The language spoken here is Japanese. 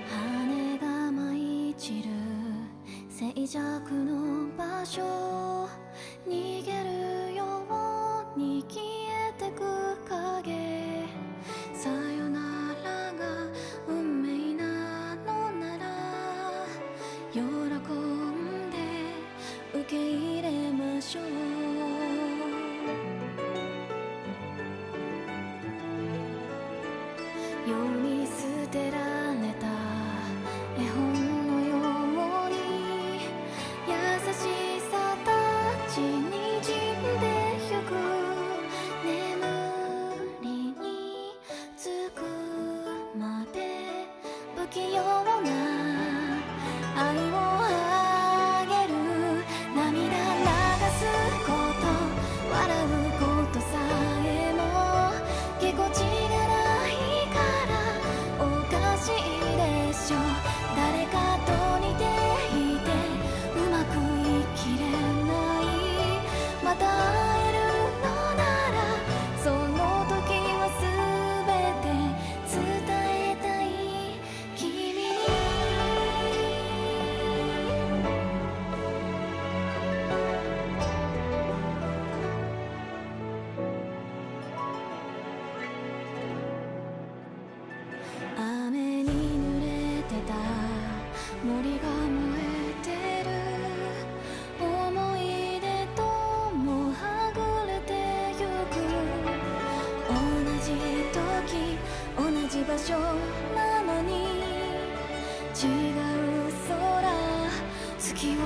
羽が舞い散る静寂の場所、逃げるように消えてく影、さよならが運命なのなら喜んで受け入れましょう。世に捨てられた絵本のように優しさたちにじんでゆく、眠りにつくまで不器用な愛をあげる、涙流すこと、笑うことさえもぎこちがないからおかしいでしょ。誰かと似ていてうまく生きれない、また会えるのならその時は全て伝えたい君に。雨に濡れてた森が燃えてる、思い出ともはぐれてゆく、同じ時同じ場所なのに違う空、月を